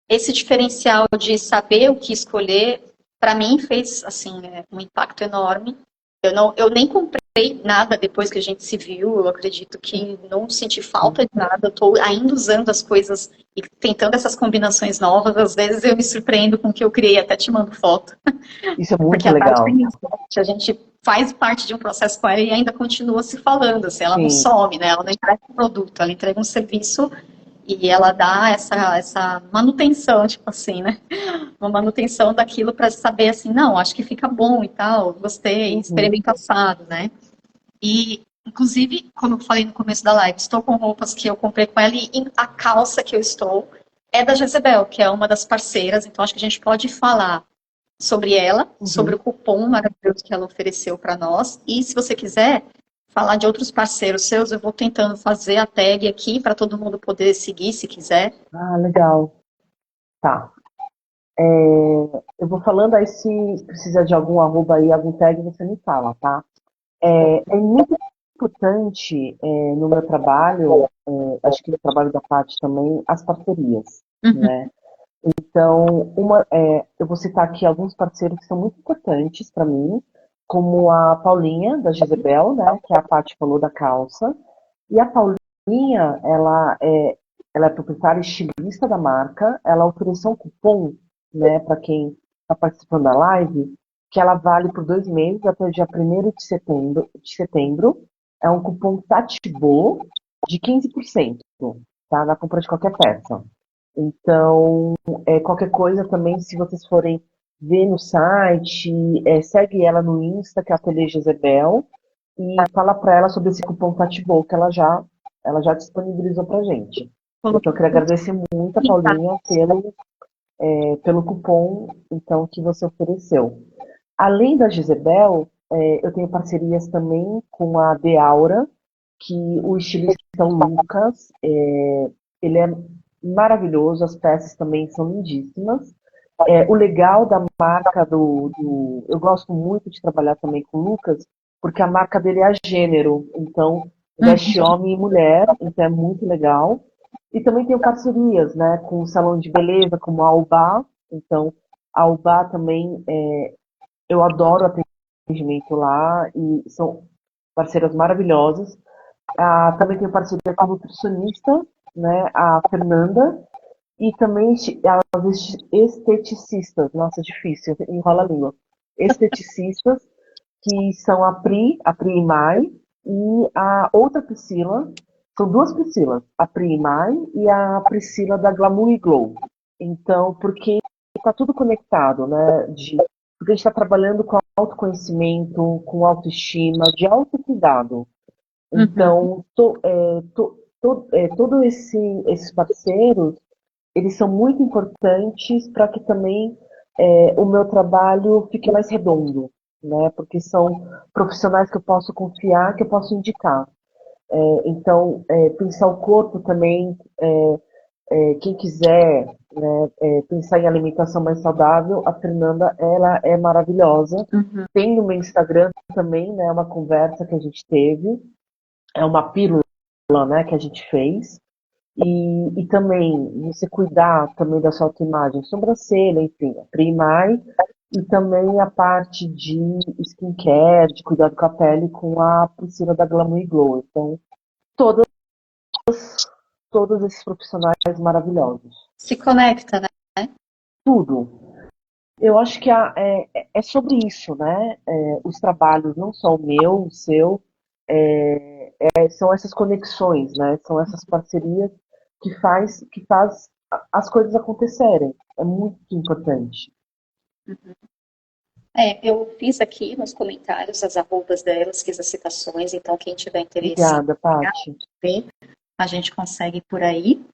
esse diferencial de saber o que escolher, para mim, fez assim, um impacto enorme. Eu nem comprei nada depois que a gente se viu. Eu acredito que não senti falta de nada. Eu estou ainda usando as coisas e tentando essas combinações novas. Às vezes eu me surpreendo com o que eu criei, até te mando foto. Isso é Porque muito a Tati legal. tem isso, né? A gente faz parte de um processo com ela e ainda continua se falando, assim, ela não Sim. some, né? Ela não entrega um produto, ela entrega um serviço e ela dá essa manutenção, tipo assim, né? Uma manutenção daquilo para saber assim, não, acho que fica bom e tal, gostei, Uhum. experimenta assado, né? E, inclusive, como eu falei no começo da live, estou com roupas que eu comprei com ela e a calça que eu estou é da Jezebel, que é uma das parceiras, então acho que a gente pode falar sobre ela, sobre Uhum. o cupom maravilhoso que ela ofereceu para nós. E se você quiser falar de outros parceiros seus, eu vou tentando fazer a tag aqui para todo mundo poder seguir, se quiser. Ah, legal. Tá. Eu vou falando aí se precisar de algum arroba aí, algum tag, você me fala, tá? É muito importante no meu trabalho, acho que no trabalho da Paty também, as parcerias, Uhum, né? Então, eu vou citar aqui alguns parceiros que são muito importantes para mim, como a Paulinha, da Jezebel, né? Que a Paty falou da calça. E a Paulinha, ela é proprietária e estilista da marca. Ela ofereceu um cupom, né, para quem está participando da live, que ela vale por 2 meses, até o dia 1º de setembro. É um cupom TATIBO de 15%, tá? Na compra de qualquer peça. Então, qualquer coisa também, se vocês forem ver no site, segue ela no Insta, que é a Ateliê Jezebel, e fala para ela sobre esse cupom Tatibol que ela já disponibilizou para gente. Então, eu coloquei queria agradecer muito a aqui, tá? Paulinha pelo cupom então que você ofereceu. Além da Gisebel, eu tenho parcerias também com a De Aura, que o estilista é o Lucas, ele é maravilhoso, as peças também são lindíssimas. O legal da marca eu gosto muito de trabalhar também com o Lucas, porque a marca dele é a gênero, então veste Uhum. homem e mulher, então é muito legal. E também tenho parcerias, né, com o salão de beleza, como a Alba, então a Alba também, eu adoro o atendimento lá e são parceiras maravilhosas. Também tenho parceria com a nutricionista, né, a Fernanda, e também as esteticistas, nossa, difícil, enrola a língua. Esteticistas, que são a Pri Imai e a outra Priscila. São duas Priscilas, a Pri Imai e a Priscila da Glamour e Glow. Então, porque está tudo conectado, né? Porque a gente está trabalhando com autoconhecimento, com autoestima, de autocuidado. Uhum. Então, todos esses parceiros eles são muito importantes para que também o meu trabalho fique mais redondo, né? Porque são profissionais que eu posso confiar, que eu posso indicar. Então, pensar o corpo também, quem quiser, né, pensar em alimentação mais saudável, a Fernanda, ela é maravilhosa. Uhum. Tem no meu Instagram também, né, uma conversa que a gente teve, é uma pílula, né, que a gente fez. E também você cuidar também da sua autoimagem, sobrancelha, enfim, primar. E também a parte de skincare, de cuidado com a pele, com a Priscila da Glamour Glow. Então, todas, todos esses profissionais maravilhosos. Se conecta, né? Tudo. Eu acho que é sobre isso, né? Os trabalhos, não só o meu, o seu, são essas conexões, né? São essas parcerias que faz as coisas acontecerem. É muito importante. Eu fiz aqui nos comentários as arrobas delas, fiz as citações, então quem tiver interesse em Obrigada, Paty. ver, a gente consegue por aí.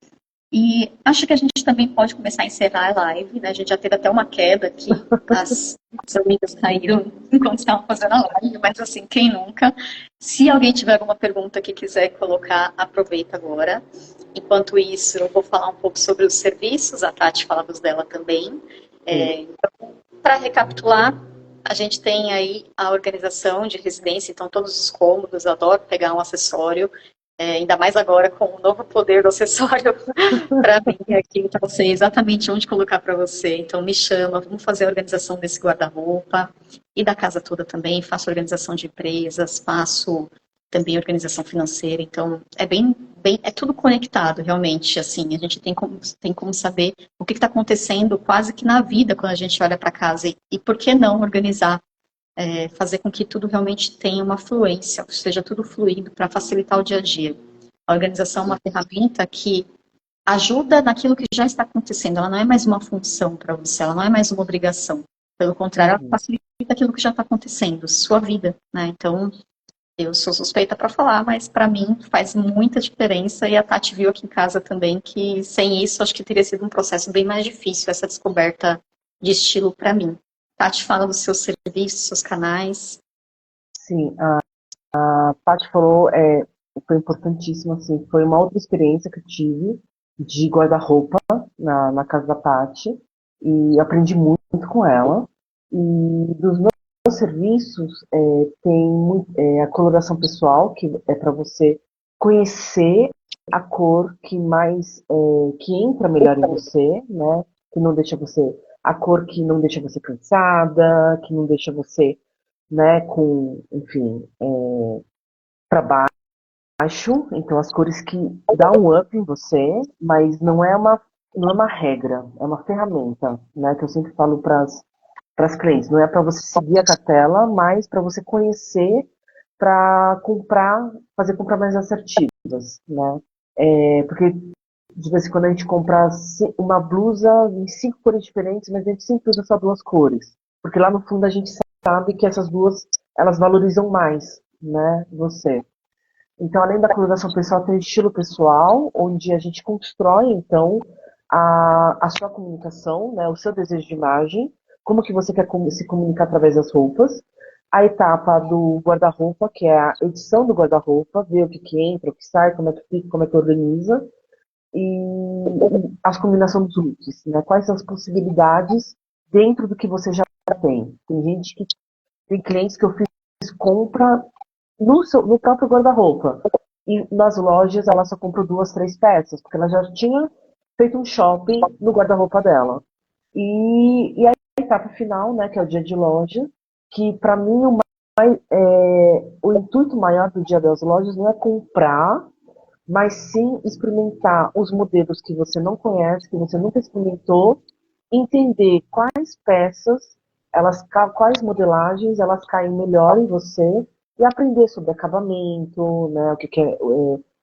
E acho que a gente também pode começar a encerrar a live, né? A gente já teve até uma queda aqui, as amigas caíram enquanto estavam fazendo a live, mas assim, quem nunca? Se alguém tiver alguma pergunta que quiser colocar, aproveita agora. Enquanto isso, eu vou falar um pouco sobre os serviços, a Tati fala dos dela também. Sim. Para recapitular, a gente tem aí a organização de residência, então todos os cômodos, eu adoro pegar um acessório, ainda mais agora com o novo poder do acessório para mim aqui, então sei exatamente onde colocar para você. Então me chama, vamos fazer a organização desse guarda-roupa e da casa toda também. Faço organização de empresas, faço também organização financeira. Então é é tudo conectado realmente. Assim, a gente tem como saber o que está acontecendo quase que na vida quando a gente olha para casa e por que não organizar, fazer com que tudo realmente tenha uma fluência, seja tudo fluido para facilitar o dia a dia. A organização é uma ferramenta que ajuda naquilo que já está acontecendo. Ela não é mais uma função para você, ela não é mais uma obrigação. Pelo contrário, ela Uhum. facilita aquilo que já está acontecendo, sua vida, né? Então, eu sou suspeita para falar, mas para mim faz muita diferença e a Tati viu aqui em casa também que sem isso acho que teria sido um processo bem mais difícil essa descoberta de estilo para mim. Tati fala dos seus serviços, seus canais. Sim, a Paty falou, foi importantíssimo, assim, foi uma outra experiência que eu tive de guarda-roupa na casa da Paty e aprendi muito com ela. E dos meus serviços tem a coloração pessoal, que é para você conhecer a cor que mais que entra melhor em você, né? Que não deixa você a cor que não deixa você cansada, que não deixa você, né, com, enfim, para baixo, então as cores que dão um up em você, mas não é uma regra, é uma ferramenta, né, que eu sempre falo para as clientes, não é para você seguir a cartela, mas para você conhecer, para comprar, fazer compras mais assertivas, né? Porque de vez em quando a gente compra uma blusa em 5 cores diferentes, mas a gente sempre usa só 2 cores, porque lá no fundo a gente sabe que essas duas elas valorizam mais, né? Você. Então, além da coloração pessoal, tem o estilo pessoal, onde a gente constrói, então, a sua comunicação, né, o seu desejo de imagem, como que você quer se comunicar através das roupas. A etapa do guarda-roupa, que é a edição do guarda-roupa, ver o que entra, o que sai, como é que fica, como é que organiza. E as combinações dos looks, né? Quais são as possibilidades dentro do que você já tem. Tem clientes que eu fiz compra no próprio guarda-roupa. E nas lojas ela só comprou 2, 3 peças, porque ela já tinha feito um shopping no guarda-roupa dela. E a etapa final, né, que é o dia de loja, que para mim o intuito maior do dia das lojas não é comprar, mas sim experimentar os modelos que você não conhece, que você nunca experimentou, entender quais peças, quais modelagens elas caem melhor em você e aprender sobre acabamento, né,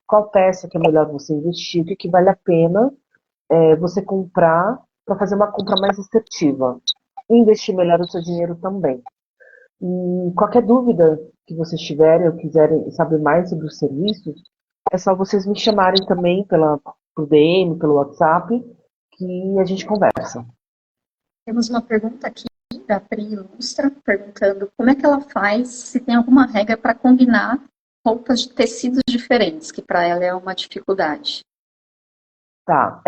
qual peça que é melhor você investir, o que vale a pena você comprar para fazer uma compra mais assertiva e investir melhor o seu dinheiro também. E qualquer dúvida que vocês tiverem ou quiserem saber mais sobre os serviços, é só vocês me chamarem também por DM, pelo WhatsApp, que a gente conversa. Temos uma pergunta aqui da Pri Ilustra, perguntando como é que ela faz, se tem alguma regra para combinar roupas de tecidos diferentes, que para ela é uma dificuldade. Tá,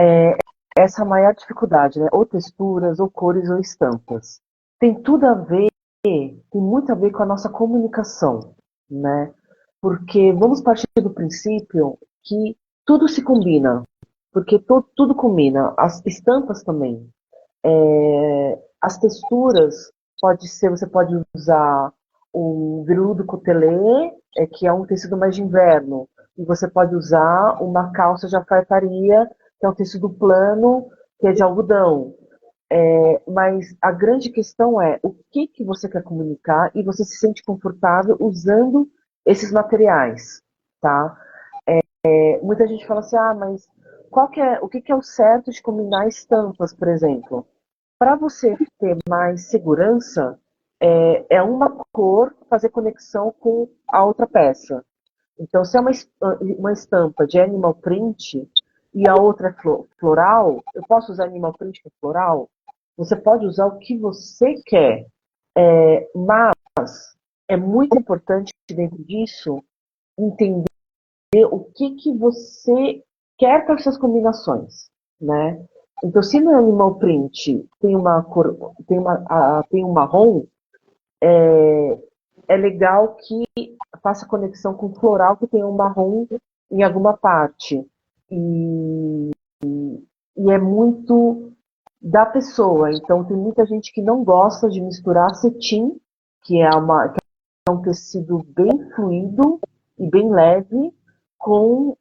essa é a maior dificuldade, né? Ou texturas, ou cores, ou estampas. Tem tudo a ver, tem muito a ver com a nossa comunicação, né? Porque vamos partir do princípio que tudo se combina, porque tudo combina, as estampas também. As texturas, você pode usar o veludo cotelê, que é um tecido mais de inverno, e você pode usar uma calça de alfaiataria, que é um tecido plano, que é de algodão. Mas a grande questão é o que que você quer comunicar e você se sente confortável usando esses materiais, tá? Muita gente fala assim, mas o que que é o certo de combinar estampas, por exemplo? Para você ter mais segurança, é uma cor fazer conexão com a outra peça. Então, se é uma estampa de animal print e a outra é floral, eu posso usar animal print com floral? Você pode usar o que você quer, mas é muito importante dentro disso entender o que que você quer para essas combinações, né? Então, se no animal print tem uma cor, tem um marrom, é legal que faça conexão com floral que tem um marrom em alguma parte. E, e é muito da pessoa. Então, tem muita gente que não gosta de misturar cetim, que é um tecido bem fluido e bem leve, com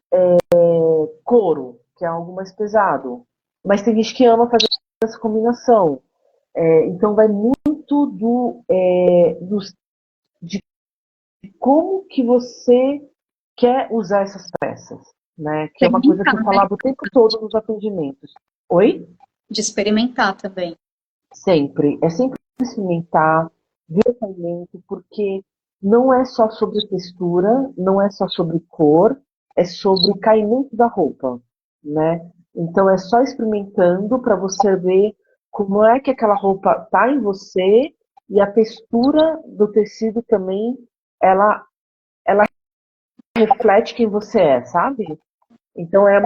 couro, que é algo mais pesado. Mas tem gente que ama fazer essa combinação. Então, vai muito de como que você quer usar essas peças, né? Que é uma coisa que eu Experimentar, né? falava o tempo todo nos atendimentos. Oi? De experimentar também. Sempre. É sempre experimentar, ver o caimento, porque não é só sobre textura, não é só sobre cor, é sobre o caimento da roupa, né? Então é só experimentando para você ver como é que aquela roupa tá em você e a textura do tecido também, ela reflete quem você é, sabe? Então é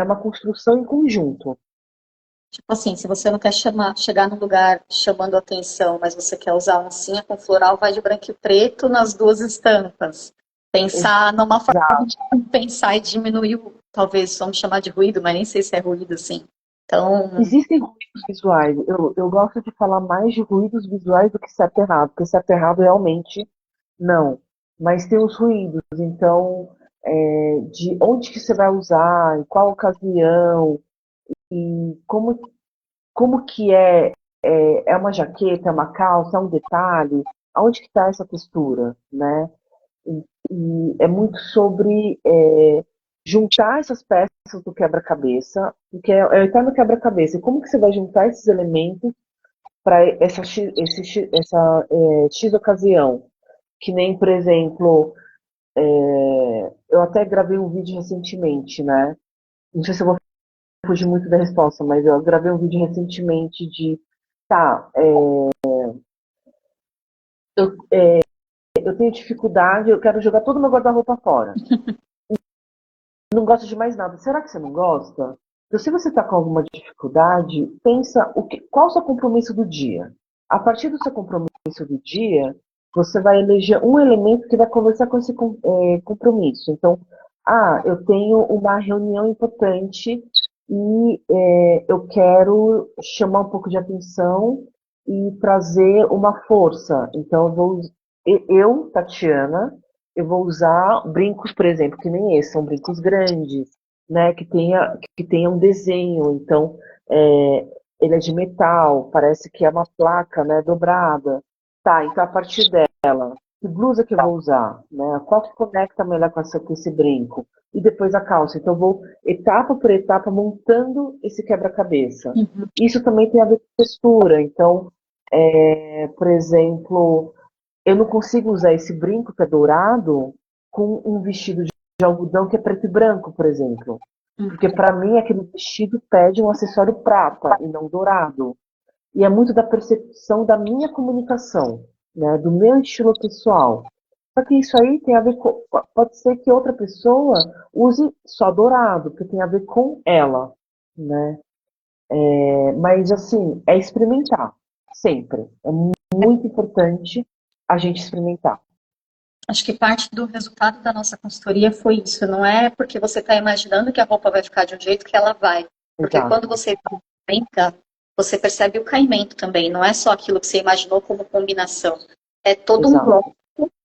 uma construção em conjunto. Tipo assim, se você não quer chegar num lugar chamando atenção, mas você quer usar oncinha com floral, vai de branco e preto nas duas estampas. Pensar numa forma Exato. de compensar e diminuir, talvez vamos chamar de ruído, mas nem sei se é ruído assim. Então, Existem ruídos visuais. Eu gosto de falar mais de ruídos visuais do que certo e errado, porque certo e errado realmente não. Mas tem os ruídos, então, de onde que você vai usar, em qual ocasião, e como que é uma jaqueta, é uma calça, é um detalhe, aonde que está essa textura, né? E é muito sobre juntar essas peças do quebra-cabeça, porque é o eterno quebra-cabeça. E como que você vai juntar esses elementos para essa X ocasião? Que nem, por exemplo, eu até gravei um vídeo recentemente, né? Não sei se eu vou fugir muito da resposta, mas eu gravei um vídeo recentemente de, tá, eu tenho dificuldade, eu quero jogar todo o meu guarda-roupa fora. Não gosto de mais nada. Será que você não gosta? Então, se você está com alguma dificuldade, pensa qual o seu compromisso do dia. A partir do seu compromisso do dia, você vai eleger um elemento que vai conversar com esse compromisso. Então, eu tenho uma reunião importante e eu quero chamar um pouco de atenção e trazer uma força. Então, Tatiana, eu vou usar brincos, por exemplo, que nem esse, são brincos grandes, né, que tenha um desenho, então é, ele é de metal, parece que é uma placa, né, dobrada. Tá, então a partir dela, que blusa que eu vou usar, né, qual que conecta melhor com esse brinco? E depois a calça. Então eu vou etapa por etapa montando esse quebra-cabeça. uhum. Isso também tem a ver com textura, então, por exemplo, eu não consigo usar esse brinco que é dourado com um vestido de algodão que é preto e branco, por exemplo. Porque para mim aquele vestido pede um acessório prata e não dourado. E é muito da percepção da minha comunicação, né, do meu estilo pessoal. Só que isso aí tem a ver com. Pode ser que outra pessoa use só dourado, porque tem a ver com ela, né? Mas assim, é experimentar, sempre. É muito importante a gente experimentar. Acho que parte do resultado da nossa consultoria foi isso. Não é porque você está imaginando que a roupa vai ficar de um jeito que ela vai. Porque quando Exato. você experimenta, você percebe o caimento também. Não é só aquilo que você imaginou como combinação. É todo um Exato. bloco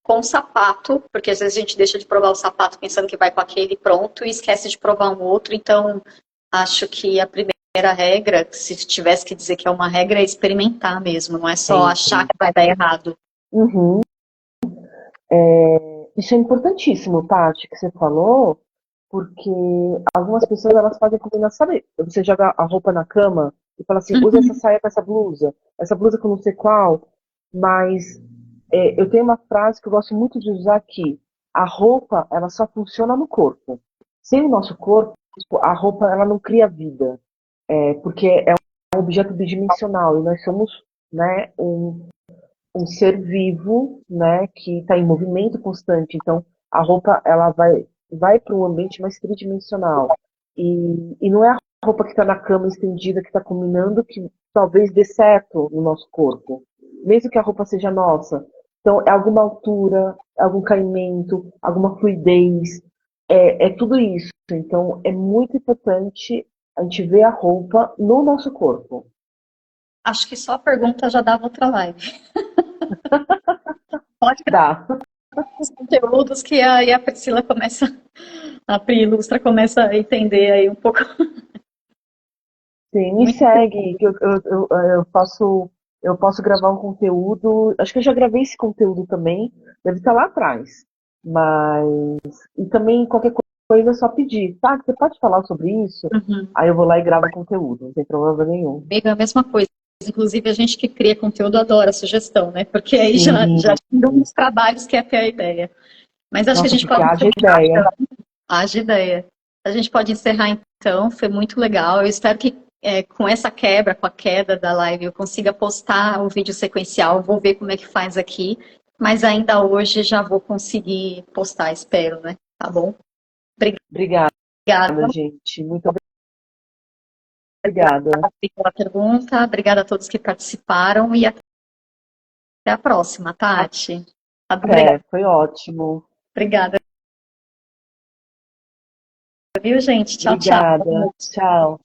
com sapato, porque às vezes a gente deixa de provar o sapato pensando que vai com aquele pronto e esquece de provar um outro. Então, acho que a primeira regra, se tivesse que dizer que é uma regra, é experimentar mesmo. Não é só achar que vai dar errado. Uhum. Isso é importantíssimo, Paty, que você falou, porque algumas pessoas elas fazem combinação, sabe? Você joga a roupa na cama e fala assim, usa essa saia com essa blusa com não sei qual, mas eu tenho uma frase que eu gosto muito de usar aqui, a roupa, ela só funciona no corpo. Sem o nosso corpo, a roupa, ela não cria vida, porque é um objeto bidimensional e nós somos, né, um ser vivo, né, que está em movimento constante. Então, a roupa ela vai para um ambiente mais tridimensional. E não é a roupa que está na cama estendida que está combinando que talvez dê certo no nosso corpo, mesmo que a roupa seja nossa. Então, é alguma altura, algum caimento, alguma fluidez, é tudo isso. Então, é muito importante a gente ver a roupa no nosso corpo. Acho que só a pergunta já dava outra live. Pode gravar Dá. os conteúdos que aí a Priscila começa, a Pri Ilustra começa a entender aí um pouco. Sim, me Muito segue, que eu posso gravar um conteúdo. Acho que eu já gravei esse conteúdo também, deve estar lá atrás. Mas. E também qualquer coisa é só pedir, tá? Você pode falar sobre isso? uhum. Aí eu vou lá e gravo o conteúdo, não tem problema nenhum. Comigo é a mesma coisa. Inclusive, a gente que cria conteúdo adora sugestão, né? Porque aí Sim, já tira uns trabalhos que é até a ideia. Mas acho que a nossa, gente porque pode haja encerrar, ideia. haja ideia. A gente pode encerrar então, foi muito legal. Eu espero que com essa quebra, com a queda da live, eu consiga postar o vídeo sequencial. Vou ver como é que faz aqui. Mas ainda hoje já vou conseguir postar, espero, né? Tá bom? Obrigada, Obrigada gente. Muito obrigada. pela pergunta, obrigada a todos que participaram e até a próxima, Tati. Obrigada, Até, foi ótimo. obrigada, viu, gente? Tchau, tchau. Obrigada. Tchau.